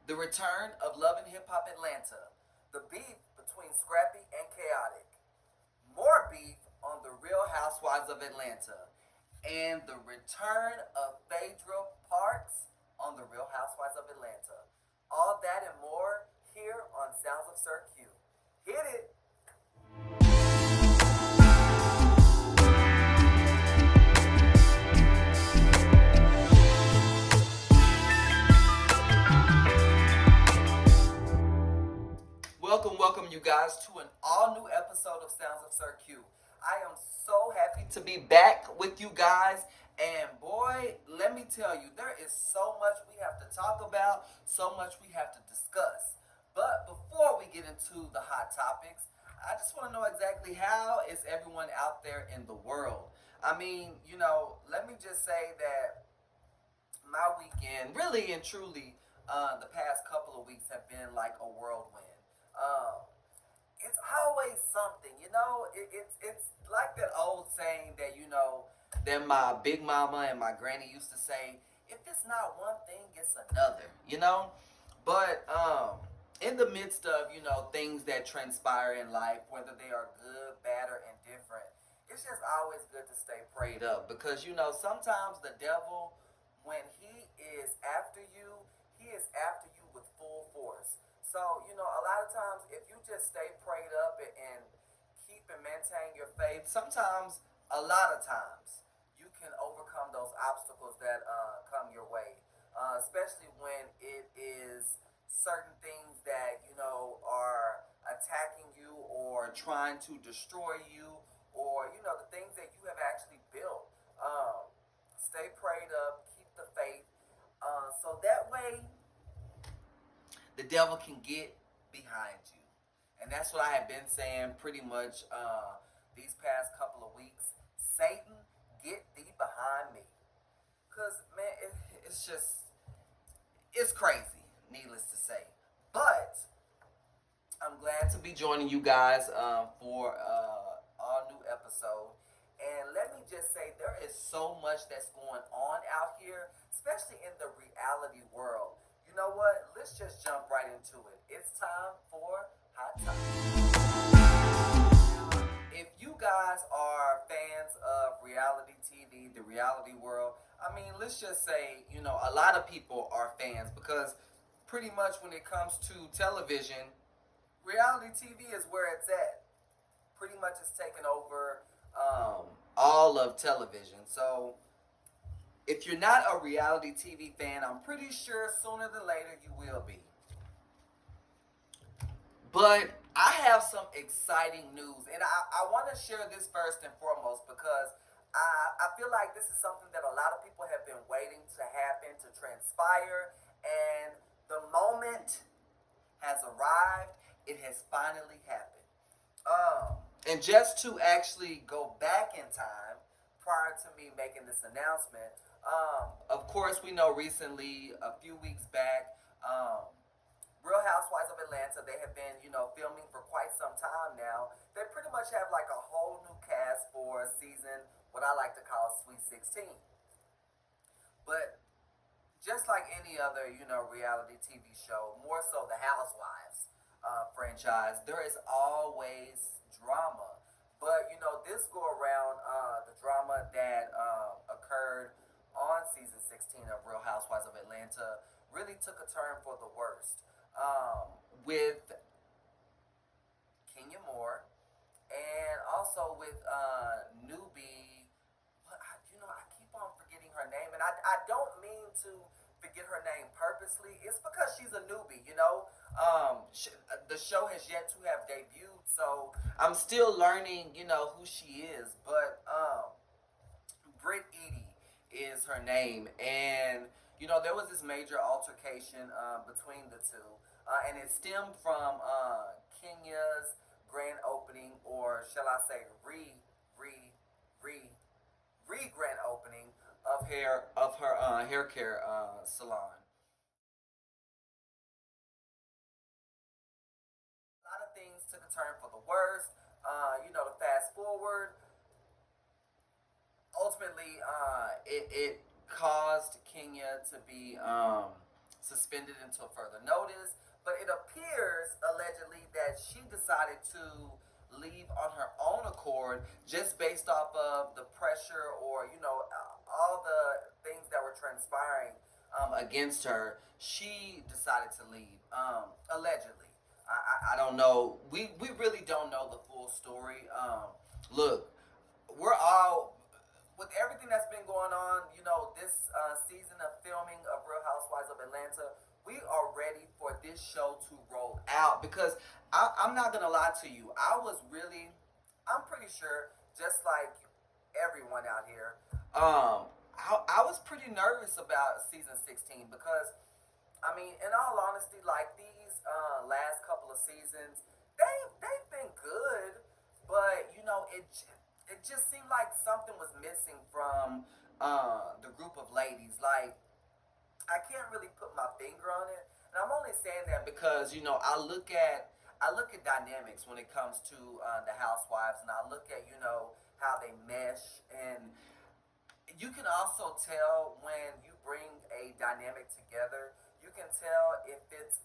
The return of Love and Hip Hop Atlanta, the beef between Scrappy and Chaotic, more beef on the Real Housewives of Atlanta, and the return of Phaedra Parks on the Real Housewives of Atlanta. All that and more here on Sounds of Sir Q. Hit it! Welcome, you guys, to an all new episode of Sounds of Sir Q. I am so happy to be back with you guys, and boy, let me tell you, there is so much we have to talk about, so much we have to discuss. But before we get into the hot topics, I just want to know exactly how is everyone out there in the world. I mean, let me just say that my weekend, really and truly, the past couple of weeks have been like a whirlwind. It's always something, it's like that old saying that that my big mama and my granny used to say. If it's not one thing, it's another. But in the midst of things that transpire in life, whether they are good, bad, or indifferent, it's just always good to stay prayed up because sometimes the devil, when he is after you, he is after you with full force. So, a lot of times, if you just stay prayed up and keep and maintain your faith, sometimes, a lot of times, you can overcome those obstacles that come your way. Especially when it is certain things that, are attacking you or trying to destroy you, or, the things that you have actually built. Stay prayed up, keep the faith, so that way the devil can get behind you. And that's what I have been saying pretty much these past couple of weeks. Satan, get thee behind me. Because, man, it's just, it's crazy, needless to say. But I'm glad to be joining you guys for our new episode. And let me just say, there is so much that's going on out here, especially in the reality world. You know what? Let's just jump right into it. It's time for Hot Topics. If you guys are fans of reality TV, the reality world, I mean, let's just say, a lot of people are fans because pretty much when it comes to television, reality TV is where it's at. Pretty much it's taken over all of television. So if you're not a reality TV fan, I'm pretty sure sooner than later you will be. But I have some exciting news, and I want to share this first and foremost because I feel like this is something that a lot of people have been waiting to happen, to transpire, and the moment has arrived. It has finally happened. And just to actually go back in time, prior to me making this announcement, of course, we know recently, a few weeks back, Real Housewives of Atlanta, they have been, filming for quite some time now. They pretty much have like a whole new cast for season, what I like to call Sweet 16. But just like any other, reality TV show, more so the Housewives franchise, there is always drama. But this go around, the drama that occurred on season 16 of Real Housewives of Atlanta really took a turn for the worst. With Kenya Moore and also with newbie. I keep on forgetting her name, and I don't mean to forget her name purposely. It's because she's a newbie. The show has yet to have debuted, so I'm still learning, who she is. But Britt Eady is her name, and there was this major altercation between the two, and it stemmed from Kenya's grand opening, or shall I say, re grand opening of her hair care salon. A lot of things took a turn for the worst. To fast forward, ultimately, it caused Kenya to be suspended until further notice. But it appears allegedly that she decided to leave on her own accord just based off of the pressure or all the things that were transpiring against her. She decided to leave allegedly. I don't know. We really don't know the full story. Look, we're all with everything that's been going on, this season of filming of Real Housewives of Atlanta, we are ready for this show to roll out because I'm not gonna lie to you. I'm pretty sure, just like everyone out here, I was pretty nervous about season 16 because I mean, in all honesty, like these last couple of seasons, they've been good, but it just seemed like something was missing from the group of ladies. Like I can't really put my finger on it, and I'm only saying that because I look at dynamics when it comes to the housewives, and I look at how they mesh, and you can also tell when you bring a dynamic together. You can tell if it's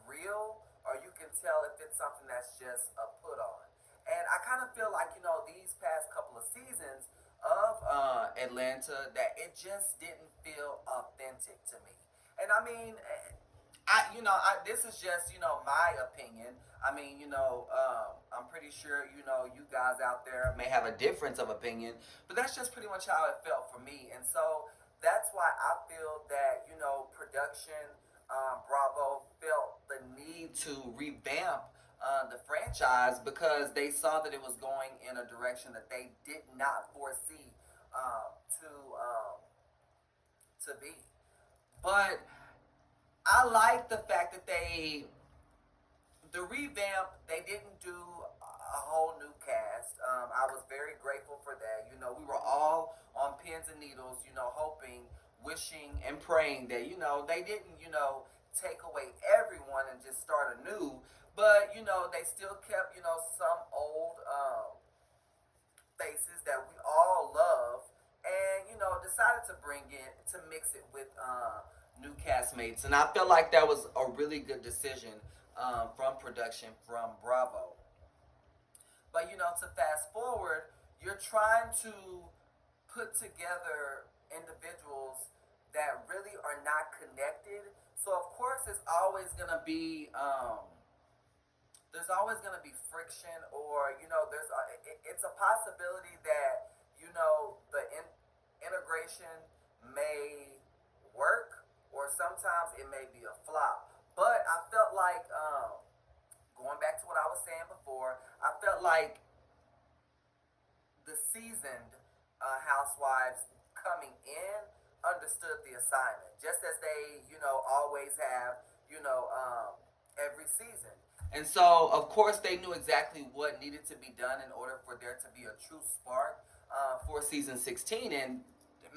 real, or you can tell if it's something that's just a put on. And I kind of feel like these past couple of seasons of Atlanta that it just didn't feel authentic to me. And I mean, this is just my opinion. I mean, I'm pretty sure you guys out there may have a difference of opinion, but that's just pretty much how it felt for me. And so that's why I feel that production, Bravo felt the need to revamp the franchise because they saw that it was going in a direction that they did not foresee to be. But I like the fact that the revamp, they didn't do a whole new cast. I was very grateful for that. We were all on pins and needles, hoping, wishing, and praying that, they didn't, take away everyone and just start anew. But, they still kept, some old faces that we all love and, decided to bring in, to mix it with new castmates. And I felt like that was a really good decision from production, from Bravo. But to fast forward, you're trying to put together individuals that really are not connected. So of course, there's always gonna be friction, or it's a possibility that the integration may work, or sometimes it may be a flop. But I felt like going back to what I was saying before, I felt like the seasoned housewives coming in understood the assignment, just as they, always have, every season. And so, of course, they knew exactly what needed to be done in order for there to be a true spark for season 16. And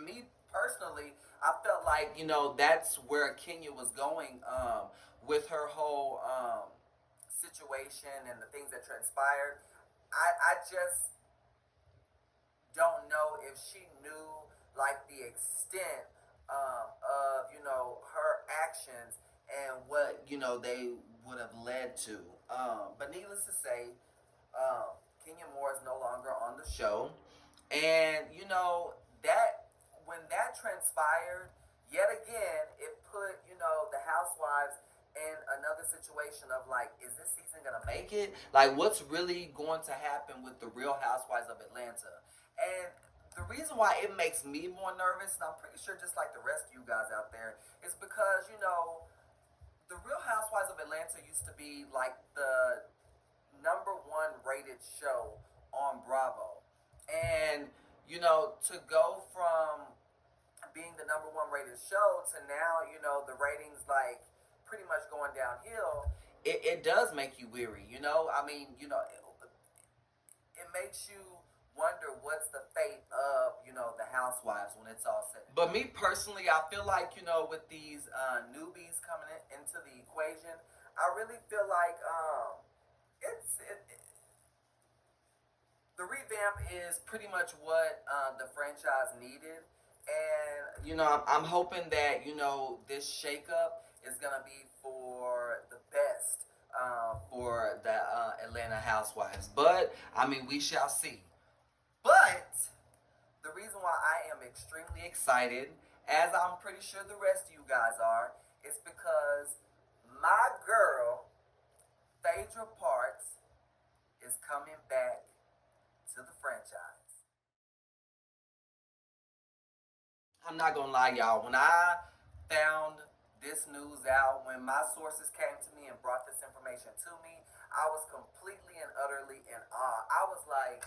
me personally, I felt like, that's where Kenya was going with her whole situation and the things that transpired. I just don't know if she knew like the extent of her actions and what they would have led to. But needless to say, Kenya Moore is no longer on the show, and that when that transpired, yet again, it put the housewives in another situation of like, is this season gonna make it? Like, what's really going to happen with the Real Housewives of Atlanta? And the reason why it makes me more nervous, and I'm pretty sure just like the rest of you guys out there, is because the Real Housewives of Atlanta used to be like the number one rated show on Bravo, and to go from being the number one rated show to now the ratings like pretty much going downhill. It does make you weary. I mean, it makes you wonder what's the fate of the housewives when it's all said. But me personally, I feel like with these newbies coming into the equation, I really feel like the revamp is pretty much what the franchise needed, And I'm hoping that this shakeup is gonna be for the best for the Atlanta Housewives. But I mean, we shall see. But the reason why I am extremely excited, as I'm pretty sure the rest of you guys are, is because my girl Phaedra Parks is coming back to the franchise. I'm not gonna lie, y'all. When I found this news out, when my sources came to me and brought this information to me, I was completely and utterly in awe. I was like,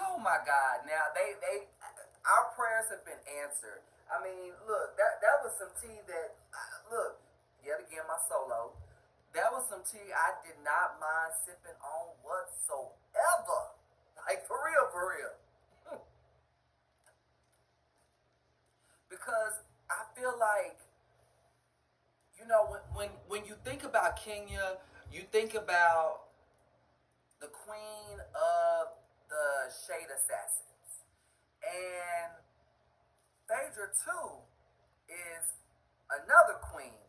oh my God! Now our prayers have been answered. I mean, look, that was some tea that, look, yet again my solo. That was some tea I did not mind sipping on whatsoever. Like for real. Because I feel like when you think about Kenya, you think about the queen of the Shade Assassins, and Phaedra too is another queen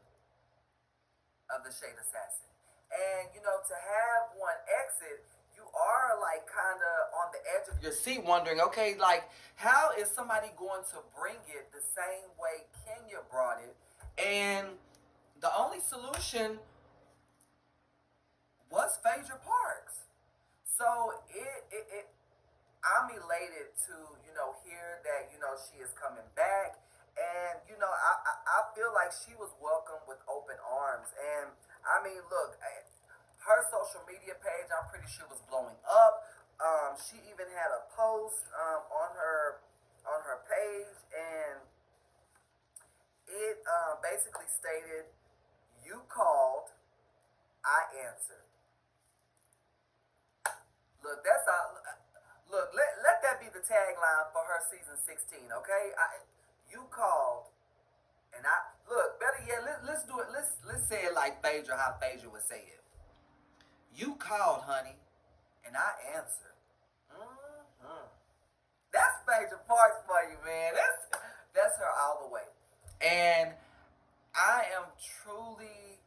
of the Shade Assassin. And to have one exit, you are like kind of on the edge of your seat, wondering, okay, like how is somebody going to bring it the same way Kenya brought it? And the only solution was Phaedra Parks. So I'm elated to hear that she is coming back, and I feel like she was welcomed with open arms. And I mean, look, her social media page, I'm pretty sure, was blowing up. She even had a post on her page, and it basically stated, "You called, I answered." Look, that's all. Look, let that be the tagline for her season 16. Okay, you called, and I look. Better yet, let's do it. Let's say it like Phaedra, how Phaedra would say it. You called, honey, and I answered. Mm-hmm. That's Phaedra Parks for you, man. That's her all the way. And I am truly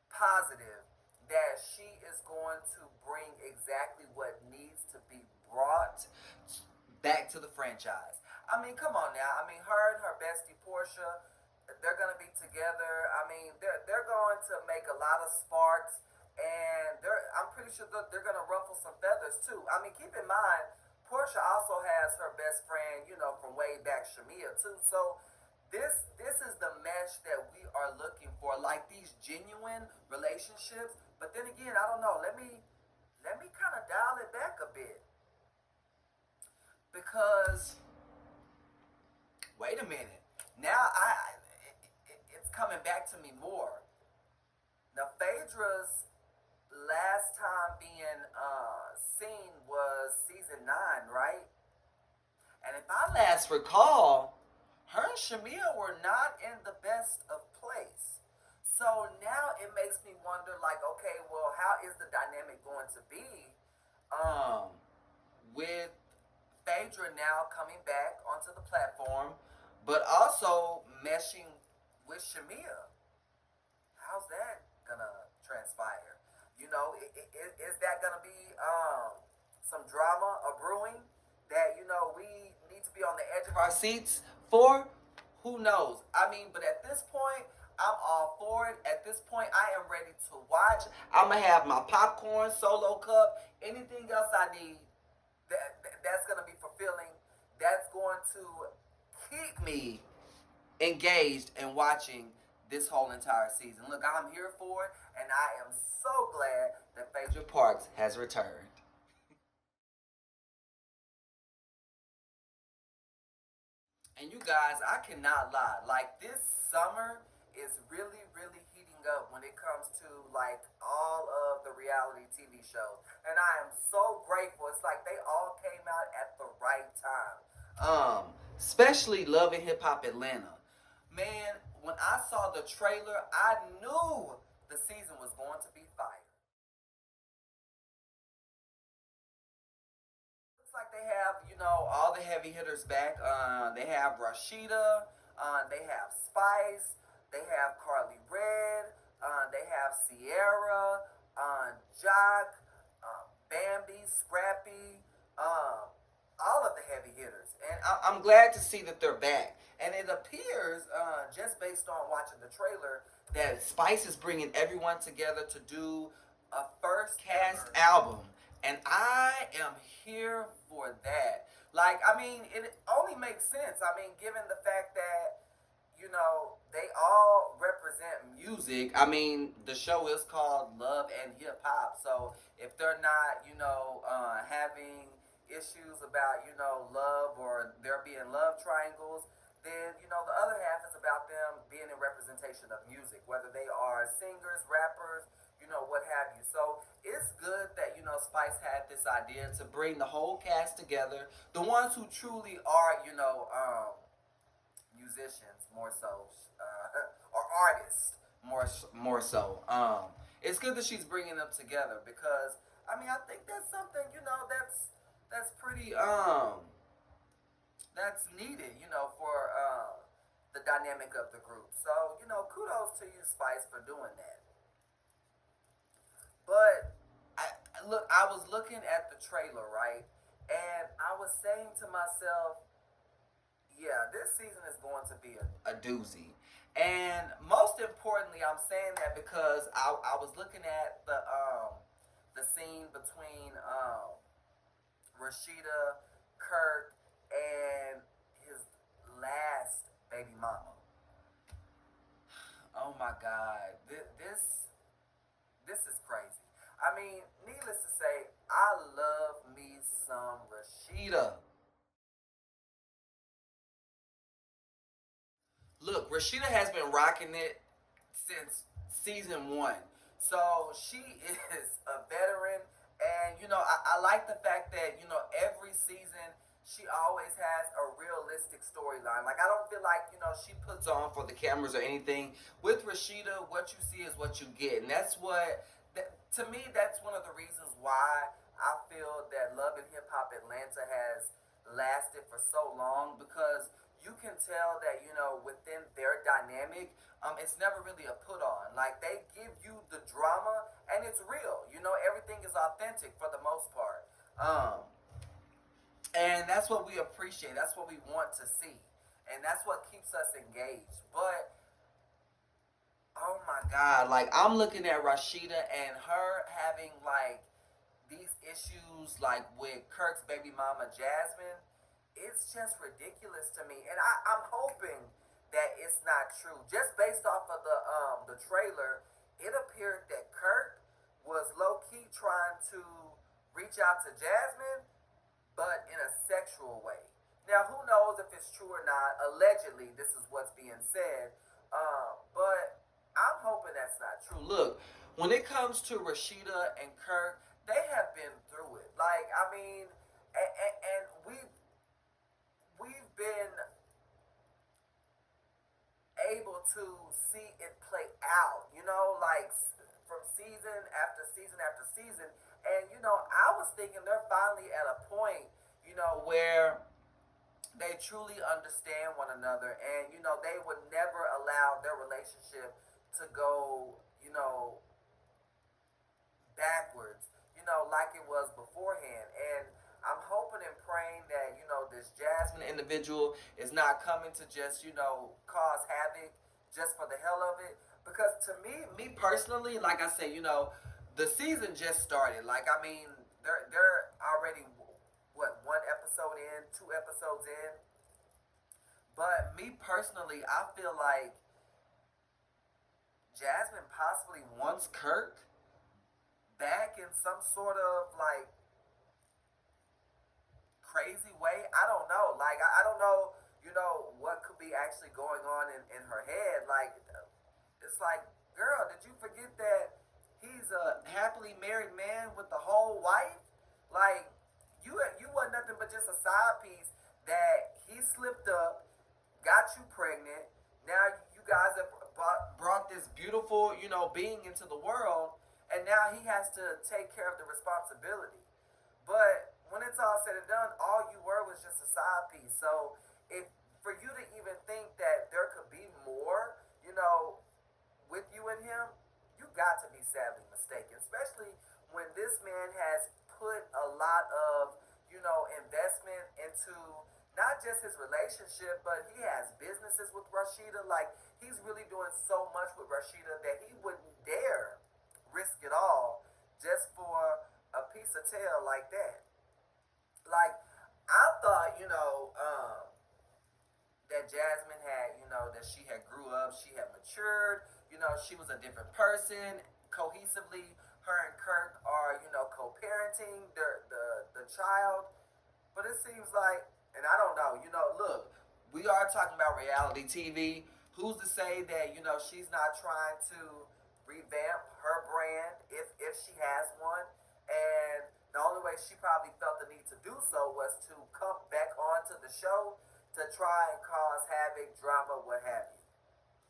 positive that she is going to bring exactly what needs to be brought back to the franchise. I mean, come on now. I mean, her and her bestie Portia, they're gonna be together. I mean, they're going to make a lot of sparks, and I'm pretty sure they're gonna ruffle some feathers too. I mean, keep in mind, Portia also has her best friend, from way back, Shamia too. So this is the mesh that we are looking for, like these genuine relationships. But then again, I don't know. Let me kind of dial it back a bit, because wait a minute. Now it's coming back to me more. Now Phaedra's last time being seen was season 9, right? And if I last recall, her and Shamia were not in the best of place. So now it makes me wonder, like, okay, well, how is the dynamic going to be with Phaedra now coming back onto the platform, but also meshing with Shamia? How's that gonna transpire? Is that gonna be some drama or brewing that we need to be on the edge of our seats for? Who knows? I mean, but at this point, I'm all for it. At this point, I am ready to watch. I'm gonna have my popcorn, solo cup, anything else I need that's gonna be fulfilling. That's going to keep me engaged and watching this whole entire season. Look, I'm here for it, and I am so glad that Phaedra Parks has returned. And you guys, I cannot lie. Like, this summer is really, really heating up when it comes to like all of the reality TV shows. And I am so grateful. It's like they all came out at the right time. Especially Love and Hip Hop Atlanta. Man, when I saw the trailer, I knew the season was going to be fire. Looks like they have, all the heavy hitters back. They have Rashida. They have Spice. They have Carly Red. They have Sierra. Jock. Bambi. Scrappy. All of the heavy hitters. And I'm glad to see that they're back. And it appears, just based on watching the trailer, that Spice is bringing everyone together to do a first cast album. And I am here for that. Like, I mean, it only makes sense. I mean, given the fact that, they all represent music. I mean, the show is called Love and Hip Hop. So if they're not, having issues about, love or there being love triangles, then, the other half is about them being in representation of music, whether they are singers, rappers, what have you. So it's good that, Spice had this idea to bring the whole cast together, the ones who truly are, musicians more so, or artists more so. It's good that she's bringing them together because, I mean, I think that's something, that's pretty, that's needed, for the dynamic of the group. So, kudos to you, Spice, for doing that. But I was looking at the trailer, right? And I was saying to myself, yeah, this season is going to be a doozy. And most importantly, I'm saying that because I was looking at the scene between Rashida, Kirk, and his last baby mama. Oh my God, this is crazy. I mean, needless to say, I love me some Rashida. Look, Rashida has been rocking it since season one. So she is a veteran. And, I like the fact that, every season she always has a realistic storyline. Like, I don't feel like, she puts on for the cameras or anything. With Rashida, what you see is what you get. And that's what, to me, that's one of the reasons why I feel that Love and Hip Hop Atlanta has lasted for so long, because you can tell that, within their dynamic, it's never really a put on. Like, they give you the drama and it's real. Everything is authentic for the most part. And that's what we appreciate. That's what we want to see. And that's what keeps us engaged. But oh my God, like, I'm looking at Rashida and her having like these issues like with Kirk's baby mama Jasmine. It's just ridiculous to me. And I'm hoping that it's not true. Just based off of the trailer, it appeared that Kirk was low key trying to reach out to Jasmine, but in a sexual way. Now, who knows if it's true or not? Allegedly, this is what's being said. But I'm hoping that's not true. Look, when it comes to Rashida and Kirk, they have been through it. Like, I mean, and we've been able to see it play out, like from season after season after season. And, I was thinking they're finally at a point, where they truly understand one another, and, they would never allow their relationship to go, backwards, like it was beforehand. And I'm hoping and praying that, this Jasmine individual is not coming to just, cause havoc just for the hell of it. Because to me personally, like I say, the season just started. Like, I mean, they're already, what, one episode in, two episodes in. But me personally, I feel like Jasmine possibly wants Kirk back in some sort of like crazy way. I don't know. Like, I don't know, what could be actually going on in her head. Like, it's like, girl, did you forget that he's a happily married man with a whole wife? Like, you wasn't nothing but just a side piece that he slipped up, got you pregnant. Now you guys have brought this beautiful, being into the world, and now he has to take care of the responsibility. But when it's all said and done, all you were was just a side piece. So if for you to even think that there could be more, with you and him, you got to be sadly mistaken. Especially when this man has put a lot of, investment into not just his relationship, but he has businesses with Rashida. Like he's really doing so much with Rashida that he wouldn't dare risk it all just for a piece of tail like that. Like I thought, that Jasmine had, that she had grew up, she had matured, she was a different person. Cohesively, her and Kirk are, co-parenting the child. But it seems like, and I don't know, look, we are talking about reality TV. Who's to say that, she's not trying to revamp her brand if she has one? And the only way she probably felt the need to do so was to come back onto the show to try and cause havoc, drama, what have you.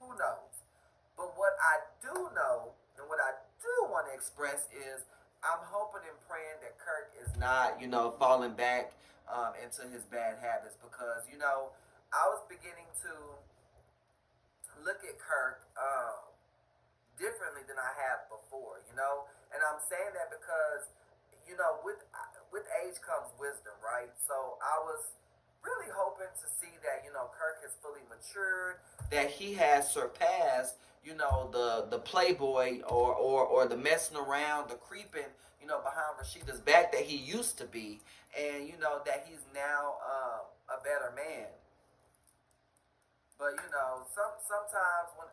Who knows? But what I do know and what I do want to express is I'm hoping and praying that Kirk is not, falling back into his bad habits because, I was beginning to look at Kirk differently than I have before. And I'm saying that because, with age comes wisdom, right? So I was really hoping to see that Kirk has fully matured, that he has surpassed the playboy or the messing around, the creeping behind Rashida's back that he used to be, and that he's now a better man. But sometimes when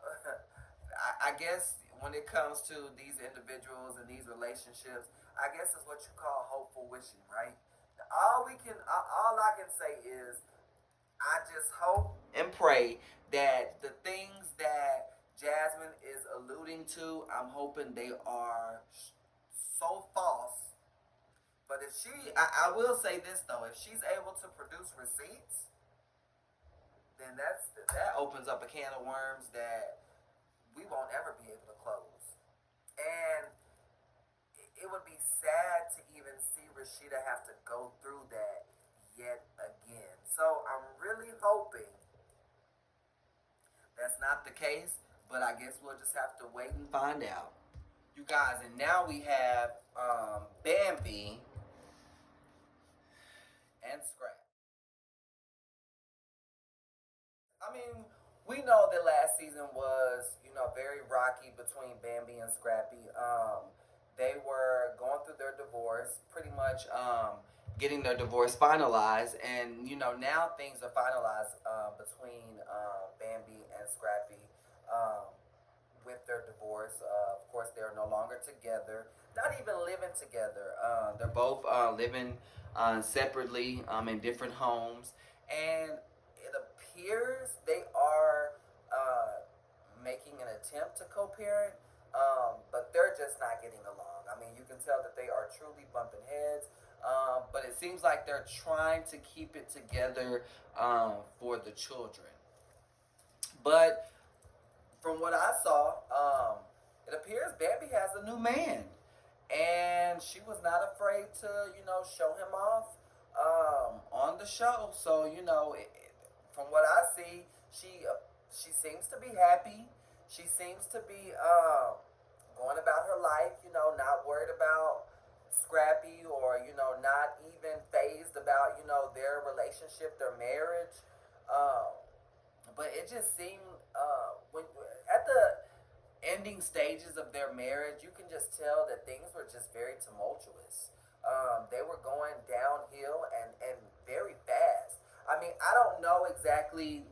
I guess when it comes to these individuals and these relationships, I guess it's what you call hopeful wishing, right? All I can say is I just hope and pray that the things that Jasmine is alluding to, I'm hoping they are so false. But if I will say this though, if she's able to produce receipts, then that opens up a can of worms that we won't ever be able to close. And it would be sad to even see Rashida have to go through that yet again. So I'm really hoping that's not the case, but I guess we'll just have to wait and find out. You guys, and now we have Bambi and Scrap. I mean, we know that last season was, very rocky between Bambi and Scrappy. They were going through their divorce, pretty much getting their divorce finalized, and now things are finalized between Bambi and Scrappy. Um, with their divorce. Of course, they're no longer together, not even living together. They're both living separately in different homes, and it appears they are making an attempt to co-parent, but they're just not getting along. I mean, you can tell that they are truly bumping heads. But it seems like they're trying to keep it together for the children. But from what I saw, it appears Bambi has a new man, and she was not afraid to, show him off on the show. So, from what I see, she seems to be happy. She seems to be going about her life, not worried about Scrappy or not even phased about their relationship, their marriage. Um, but it just seemed when at the ending stages of their marriage, you can just tell that things were just very tumultuous. They were going downhill and very fast. I mean, I don't know exactly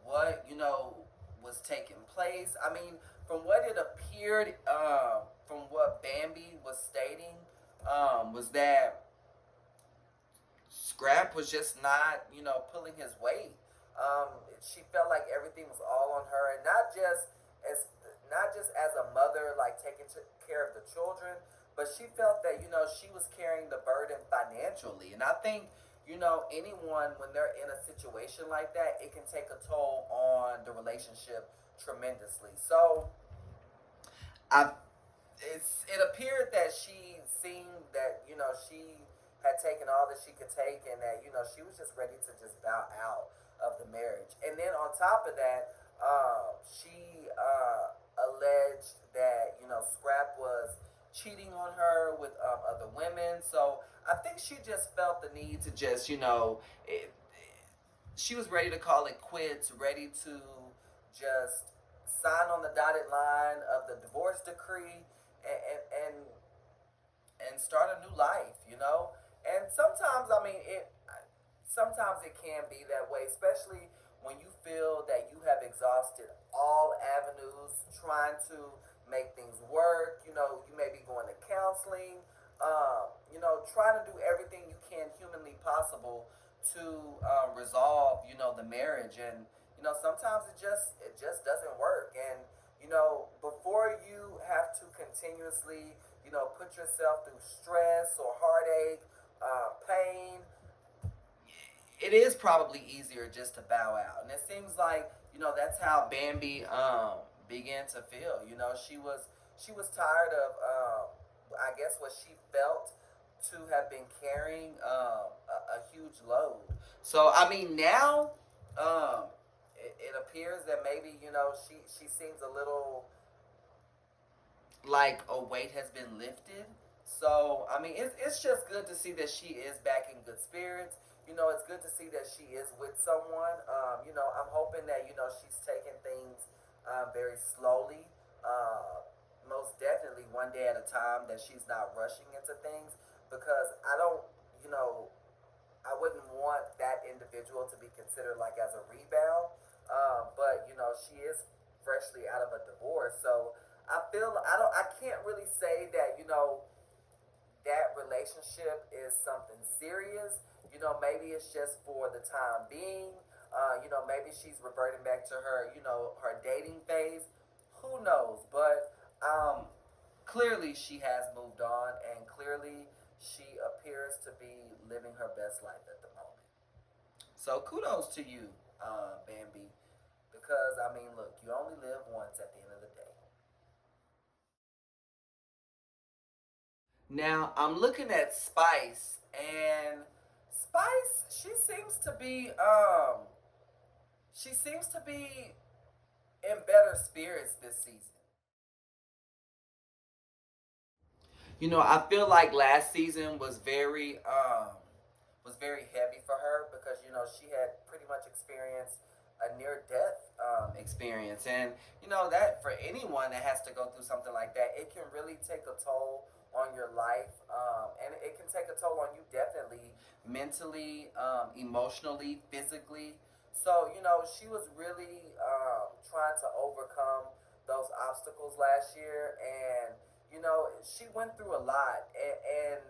what was taking place. I mean, from what it appeared, from what Bambi was stating, was that Scrap was just not, pulling his weight. She felt like everything was all on her, and as not just as a mother, like taking care of the children, but she felt that she was carrying the burden financially, and I think anyone when they're in a situation like that, it can take a toll on the relationship tremendously. So I it appeared that she seemed that she had taken all that she could take, and that she was just ready to just bow out of the marriage. And then on top of that, she alleged that Scrap was cheating on her with other women. So I think she just felt the need to just she was ready to call it quits, ready to just sign on the dotted line of the divorce decree and and start a new life. And sometimes, I mean, sometimes it can be that way, especially when you feel that you have exhausted all avenues trying to make things work. You may be going to counseling, trying to do everything you can humanly possible to resolve, the marriage. And sometimes it just doesn't work. And before you have to continuously, put yourself through stress or heartache, pain, it is probably easier just to bow out. And it seems like that's how Bambi began to feel. She was tired of I guess what she felt to have been carrying a huge load. So I mean now it appears that maybe she seems a little like a weight has been lifted. So I mean, it's just good to see that she is back in good spirits. It's good to see that she is with someone. I'm hoping that she's taking things very slowly. Most definitely, one day at a time. That she's not rushing into things, because I don't, you know, I wouldn't want that individual to be considered like as a rebound. But she is freshly out of a divorce, so I can't really say that that relationship is something serious. Maybe it's just for the time being. Maybe she's reverting back to her dating phase. Who knows? But clearly she has moved on, and clearly she appears to be living her best life at the moment. So kudos to you, Bambi, because I mean, look, you only live once at the end of the day. Now I'm looking at Spice, and Spice, she seems to be in better spirits this season. I feel like last season was very heavy for her, because she had pretty much experienced a near death experience. And that for anyone that has to go through something like that, it can really take a toll on your life, and it can take a toll on you, definitely mentally, emotionally, physically. So she was really trying to overcome those obstacles last year. And she went through a lot. And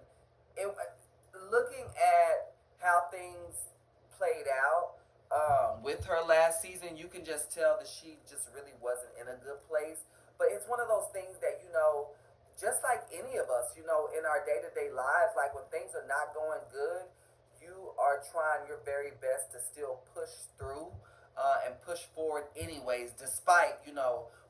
it looking at how things played out with her last season, you can just tell that she just really wasn't in a good place. But it's one of those things that just like any of us, in our day to day lives, like when things are not going good, you are trying your very best to still push through and push forward anyways, despite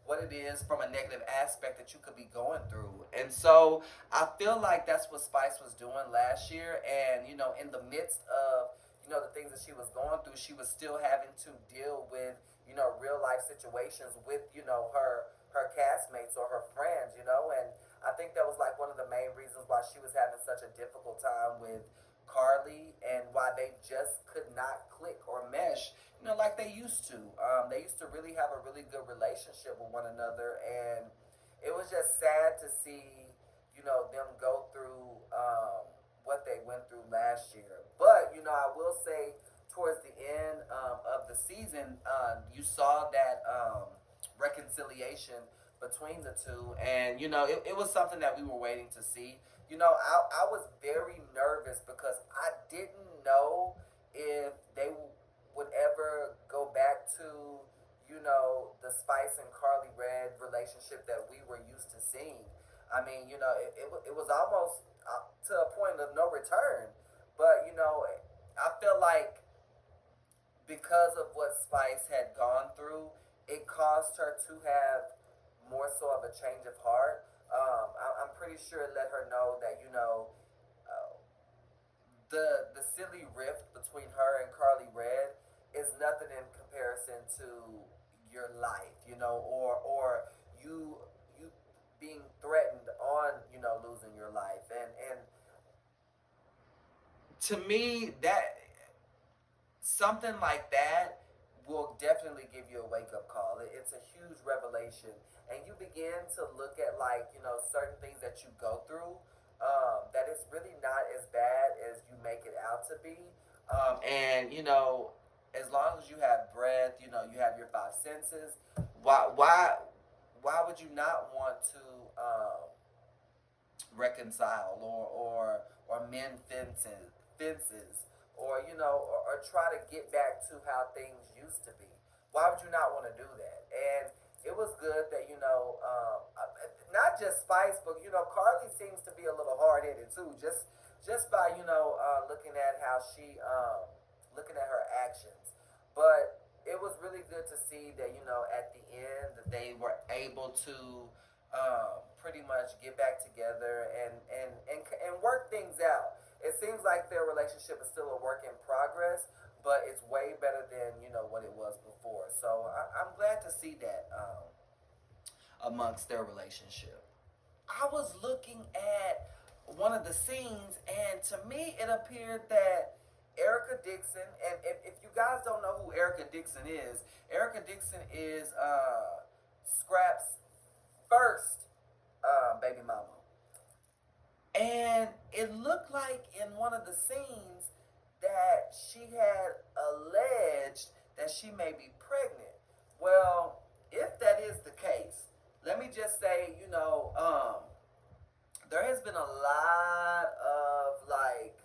what it is from a negative aspect that you could be going through. And so I feel like that's what Spice was doing last year. And in the midst of the things that she was going through, she was still having to deal with real life situations with her castmates or her friends. And I think that was like one of the main reasons why she was having such a difficult time with Carly, and why they just could not click or mesh, like they used to. They used to really have a really good relationship with one another, and it was just sad to see, them go through what they went through last year. But I will say, towards the end of the season, you saw that reconciliation between the two. And it was something that we were waiting to see. I was very nervous, because I didn't know if they would ever go back to the Spice and Carly Red relationship that we were used to seeing. I mean, it was almost to a point of no return. But I feel like, because of what Spice had gone through, it caused her to have more so of a change of heart. I'm pretty sure it let her know that uh, the silly rift between her and Carly Red is nothing in comparison to your life, or you being threatened on, losing your life. And to me, that something like that will definitely give you a wake up call. It's a huge revelation, and you begin to look at, like, certain things that you go through. That it's really not as bad as you make it out to be. And as long as you have breath, you have your five senses. Why would you not want to reconcile, or mend fences, or or try to get back to how things used to be? Why would you not want to do that? And it was good that not just Spice, but Carly seems to be a little hard headed too. Just by looking at how she looking at her actions, but it was really good to see that at the end that they were able to pretty much get back together and work things out. It seems like their relationship is still a work in progress, but it's way better than what it was before. So I'm glad to see that amongst their relationship. I was looking at one of the scenes, and to me, it appeared that Erica Dixon, and if you guys don't know who Erica Dixon is Scrap's first baby mama. And it looked like in one of the scenes that she had alleged that she may be pregnant. Well, if that is the case, let me just say, there has been a lot of, like,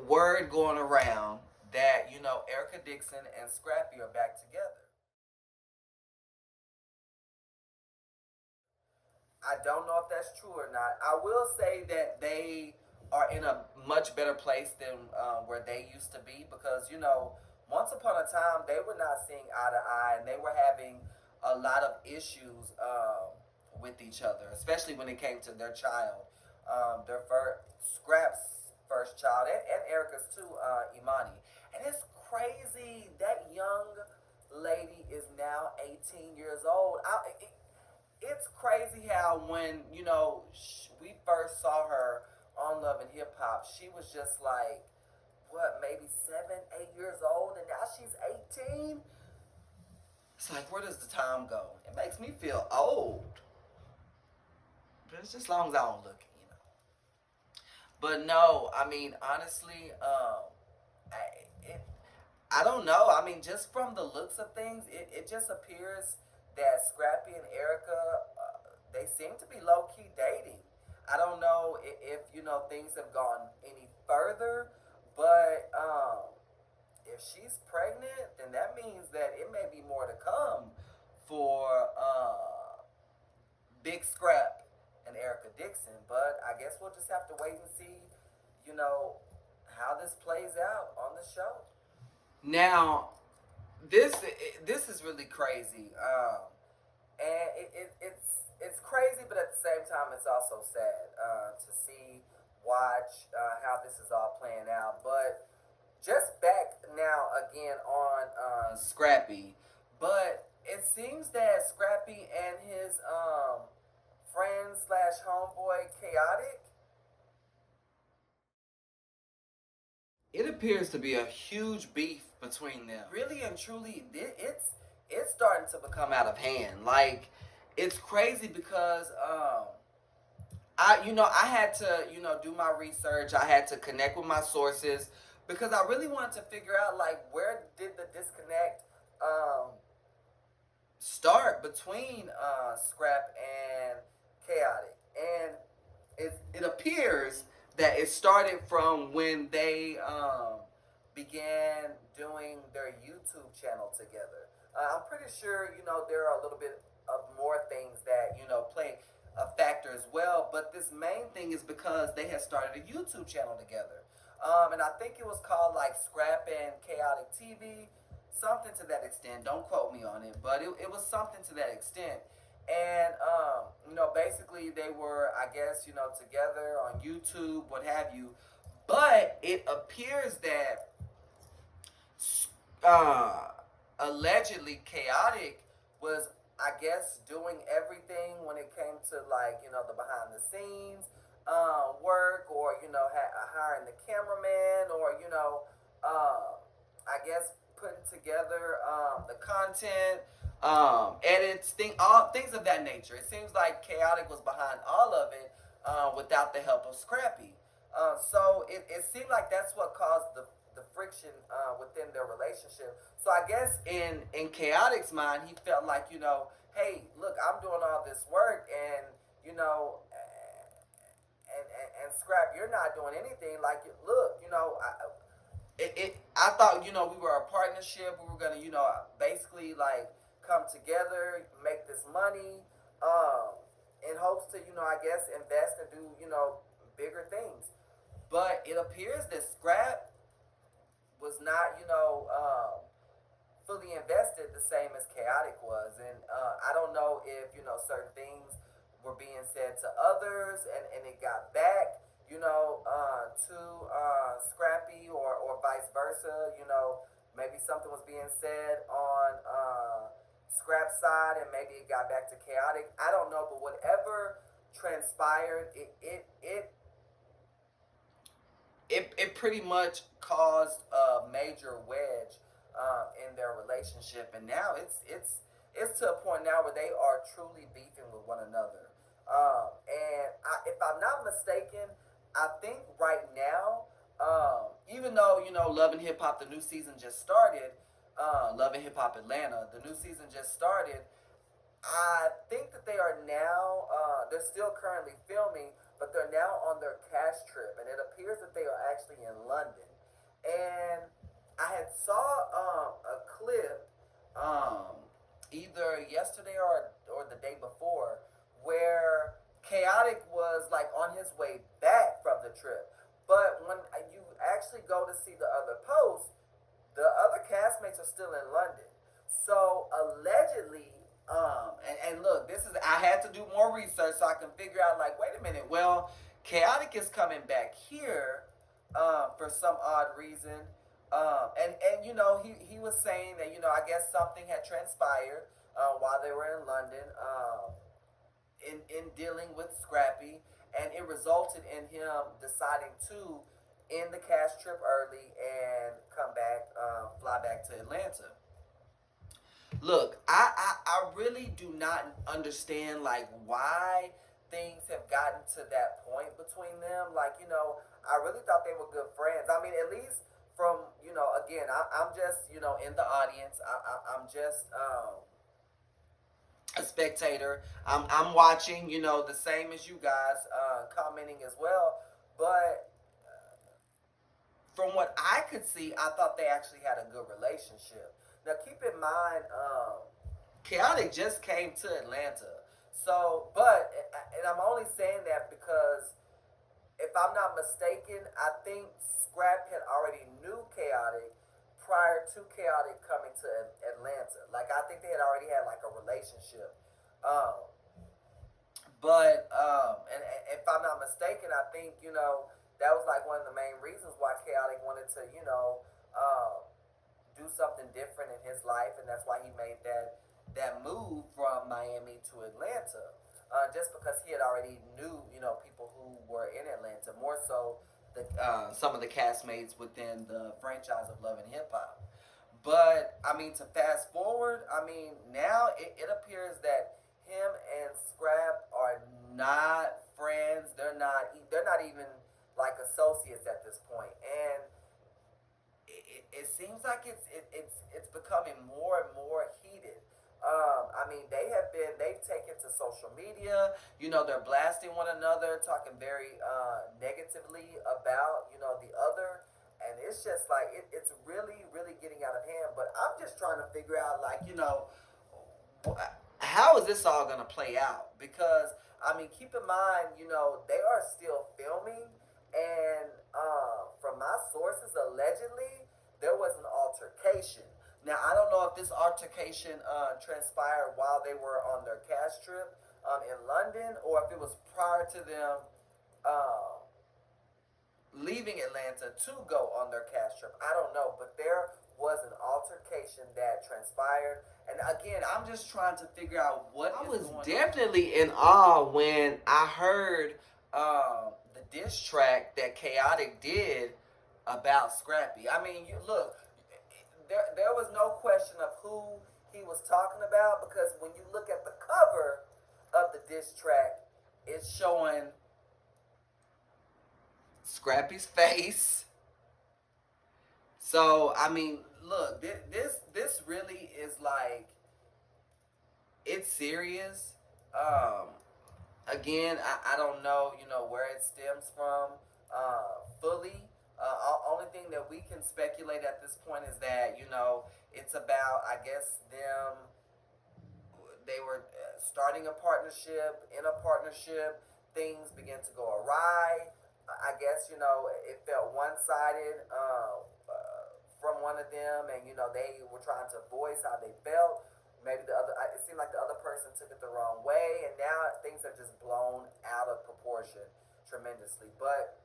word going around that Erica Dixon and Scrappy are back together. I don't know if that's true or not. I will say that they are in a much better place than where they used to be, because once upon a time they were not seeing eye to eye, and they were having a lot of issues with each other, especially when it came to their child, their first Scraps' first child, and Erica's too, Imani. And it's crazy that young lady is now 18 years old. It's crazy how when we first saw her on Love and Hip Hop, she was just like, what, maybe 7, 8 years old, and now she's 18. It's like, where does the time go? It makes me feel old, but it's just as long as I don't look it. But no, I mean, honestly, it, I don't know. I mean, just from the looks of things, it just appears that Scrappy and Erica, they seem to be low key dating. I don't know if things have gone any further, but if she's pregnant, then that means that it may be more to come for Big Scrap and Erica Dixon. But I guess we'll just have to wait and see, you know, how this plays out on the show. Now, this is really crazy, and it's crazy, but at the same time, it's also sad to see, watch how this is all playing out. But just back now again on Scrappy, but it seems that Scrappy and his friend slash homeboy Chaotic, it appears to be a huge beef between them. Really and truly, it's starting to become out of hand. Like, it's crazy because I had to do my research. I had to connect with my sources because I really wanted to figure out, like, where did the disconnect start between Scrap and Chaotic, and it appears that it started from when they began doing their YouTube channel together. I'm pretty sure there are a little bit of more things that play a factor as well, but this main thing is because they had started a YouTube channel together, and I think it was called like Scrap and Chaotic TV, something to that extent. Don't quote me on it, but it was something to that extent. And basically they were, I guess, together on YouTube, what have you. But it appears that uh, allegedly Chaotic was, I guess, doing everything when it came to, like, the behind the scenes work, or hiring the cameraman, or I guess putting together the content, edits, all things of that nature. It seems like Chaotic was behind all of it without the help of Scrappy. So it seemed like that's what caused the friction within their relationship. So I guess in Chaotic's mind, he felt like, hey, look, I'm doing all this work, and and Scrap, you're not doing anything. Like, look, I thought, we were a partnership. We were gonna, basically, like, come together, make this money, in hopes to, I guess, invest and do, bigger things. But it appears that Scrap was not, fully invested the same as Chaotic was, and I don't know if certain things were being said to others, and it got back, to Scrappy, or vice versa. Maybe something was being said on Scrap's side, and maybe it got back to Chaotic. I don't know, but whatever transpired, it pretty much caused a major wedge in their relationship, and now it's to a point now where they are truly beefing with one another. And if I'm not mistaken, I think right now, even though Love and Hip Hop, the new season just started, Love and Hip Hop Atlanta, the new season just started. I think that they are now, they're still currently filming, but they're now on their cash trip, and it appears that they are actually in London. And I had saw a clip, either yesterday or the day before, where Chaotic was, like, on his way back from the trip. But when you actually go to see the other posts, the other castmates are still in London. So allegedly, and look, this is, I had to do more research so I can figure out, like, wait a minute. Well, Chaotic is coming back here for some odd reason, and he was saying that, I guess something had transpired while they were in London, in dealing with Scrappy, and it resulted in him deciding to end the cash trip early and come back, fly back to Atlanta. Look, I really do not understand, like, why things have gotten to that point between them. Like, I really thought they were good friends. I mean, at least from, again, I'm just, in the audience. I'm just a spectator. I'm watching, the same as you guys, commenting as well. But from what I could see, I thought they actually had a good relationship. Now, keep in mind, Chaotic just came to Atlanta. So, but, and I'm only saying that because, if I'm not mistaken, I think Scrap had already knew Chaotic prior to Chaotic coming to Atlanta. Like, I think they had already had, like, a relationship. Um, and if I'm not mistaken, I think, that was, like, one of the main reasons why Chaotic wanted to, do something different in his life, and that's why he made that move from Miami to Atlanta. Just because he had already knew, people who were in Atlanta, more so some of the castmates within the franchise of Love and Hip Hop. But I mean, to fast forward, I mean, now it appears that him and Scrap are not friends. They're not even, like, associates at this point, and it seems like it's becoming more and more heated. I mean, they've taken to social media. They're blasting one another, talking very negatively about the other, and it's just like it's really, really getting out of hand. But I'm just trying to figure out, like, how is this all gonna play out? Because I mean, keep in mind, they are still filming, and from my sources, allegedly there was an altercation. Now, I don't know if this altercation transpired while they were on their cash trip in London, or if it was prior to them uh, leaving Atlanta to go on their cash trip. I don't know, but there was an altercation that transpired. And again, I'm just trying to figure out what I was definitely in awe when I heard the diss track that Chaotic did about Scrappy. I mean, look, there was no question of who he was talking about, because when you look at the cover of the diss track, it's showing Scrappy's face. So I mean, look, this really is like, it's serious. Um, Again, I don't know, where it stems from fully. Only thing that we can speculate at this point is that it's about, I guess, them. They were starting a partnership. In a partnership, things began to go awry. I guess it felt one sided from one of them, and they were trying to voice how they felt. Maybe the other, it seemed like the other person took it the wrong way, and now things are just blown out of proportion tremendously. But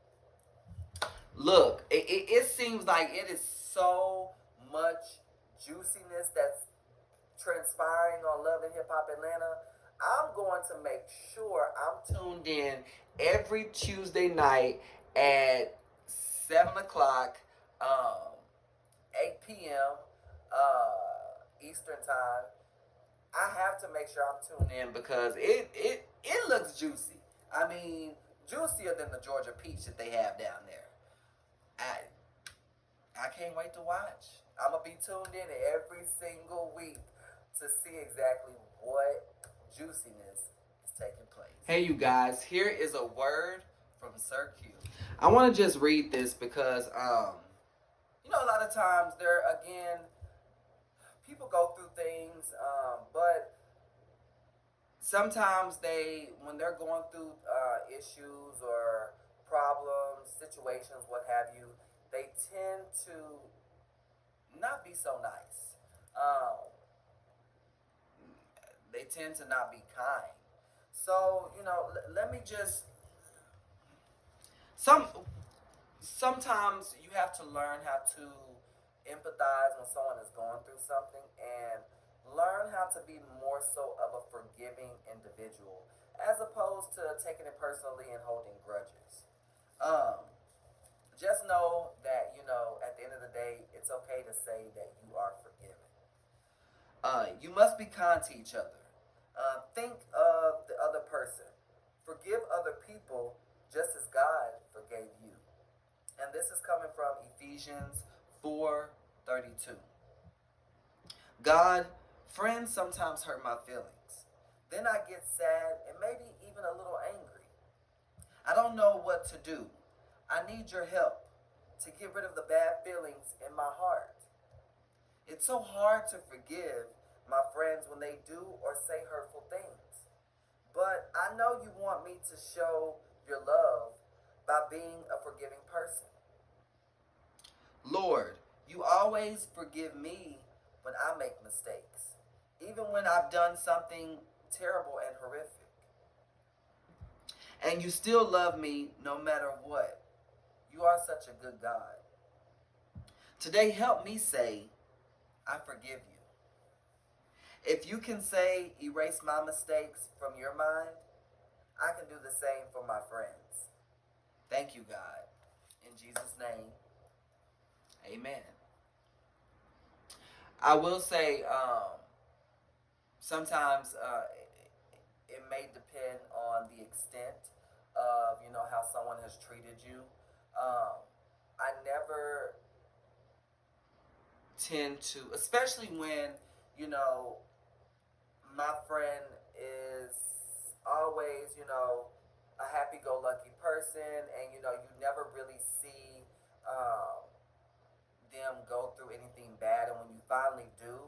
look, it seems like it is so much juiciness that's transpiring on Love and Hip Hop Atlanta. I'm going to make sure I'm tuned in every Tuesday night at 7 o'clock, um, 8 p.m. Eastern time. I have to make sure I'm tuned in because it looks juicy. I mean, juicier than the Georgia peach that they have down there. I I can't wait to watch. I'm gonna be tuned in every single week to see exactly what juiciness is taking place. Hey, you guys, here is a word from Sir Q. I want to just read this because, a lot of times there, again, people go through things, but sometimes when they're going through issues or problems, situations, what have you, they tend to not be so nice. They tend to not be kind. So let me just some sometimes you have to learn how to empathize when someone is going through something, and learn how to be more so of a forgiving individual as opposed to taking it personally and holding grudges. Um, just know that at the end of the day, it's okay to say that you are forgiven. You must be kind to each other. Think of the other person. Forgive other people just as God forgave you. And this is coming from Ephesians 4:32. God, friends sometimes hurt my feelings. Then I get sad and maybe even a little angry. I don't know what to do. I need your help to get rid of the bad feelings in my heart. It's so hard to forgive my friends when they do or say hurtful things. But I know you want me to show your love by being a forgiving person. Lord, you always forgive me when I make mistakes, even when I've done something terrible and horrific. And you still love me no matter what. You are such a good God. Today, help me say, I forgive you. If you can say, erase my mistakes from your mind, I can do the same for my friends. Thank you, God. In Jesus' name, amen. I will say, sometimes it may depend on the extent of, how someone has treated you. I never tend to, especially when, you know, my friend is always, a happy-go-lucky person, and you never really see them go through anything bad, and when you finally do,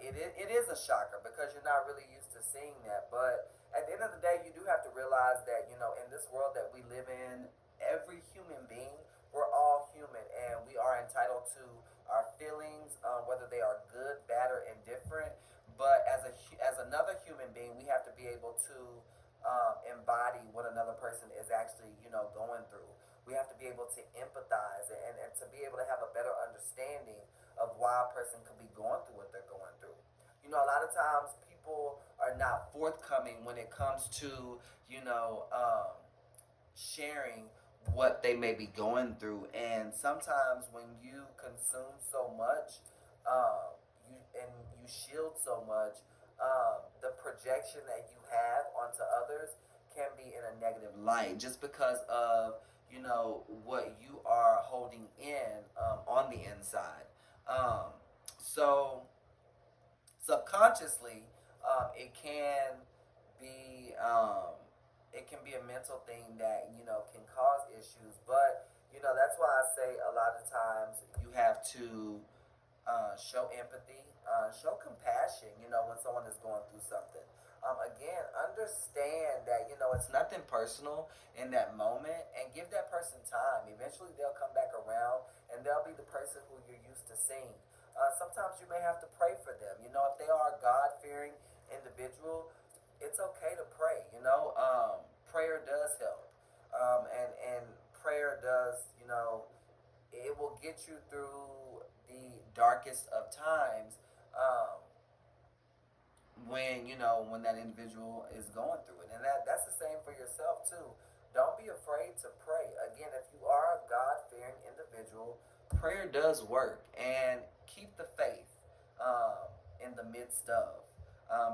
it is a shocker because you're not really used to seeing that. But at the end of the day, you do have to realize that in this world that we live in, every human being, we're all human, and we are entitled to our feelings, whether they are good, bad, or indifferent. But as another human being, we have to be able to embody what another person is actually going through. We have to be able to empathize and to be able to have a better understanding of why a person could be going through what they're going through. You know, a lot of times people are not forthcoming when it comes to, you know, sharing what they may be going through. And sometimes when you consume so much, you shield so much, the projection that you have onto others can be in a negative light just because of, you know, what you are holding in, on the inside. So subconsciously, it can be, it can be a mental thing that, you know, can cause issues. But you know, that's why I say a lot of times you have to, show empathy, show compassion, you know, when someone is going through something. Again, understand that, you know, it's nothing personal in that moment, and give that person time. Eventually, they'll come back around and they'll be the person who you're used to seeing. Sometimes you may have to pray for them. You know, if they are a God fearing individual, it's okay to pray. You know, prayer does help, and prayer does, you know, it will get you through the darkest of times, when, you know, when that individual is going through it. And that's the same for yourself too. Don't be afraid to pray. Again, if you are a God fearing individual, prayer does work. And keep the faith, in the midst of,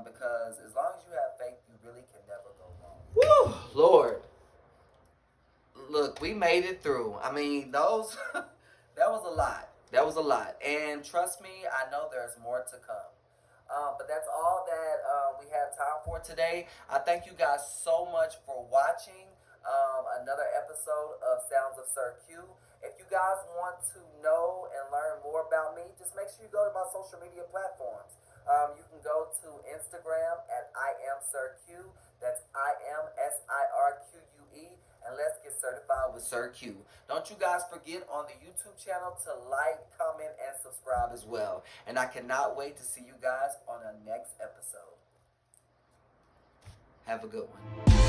because as long as you have faith, you really can never go wrong. Woo, Lord, look, we made it through. I mean, those that was a lot. That was a lot. And trust me, I know there's more to come. But that's all that, we have time for today. I thank you guys so much for watching, another episode of Sounds of Sir Q. If you guys want to know and learn more about me, just make sure you go to my social media platforms. You can go to Instagram at I am Sir Q. That's I am SIRQUE. And let's get certified with Sir Q. Don't you guys forget on the YouTube channel to like, comment, and subscribe as well. And I cannot wait to see you guys on our next episode. Have a good one.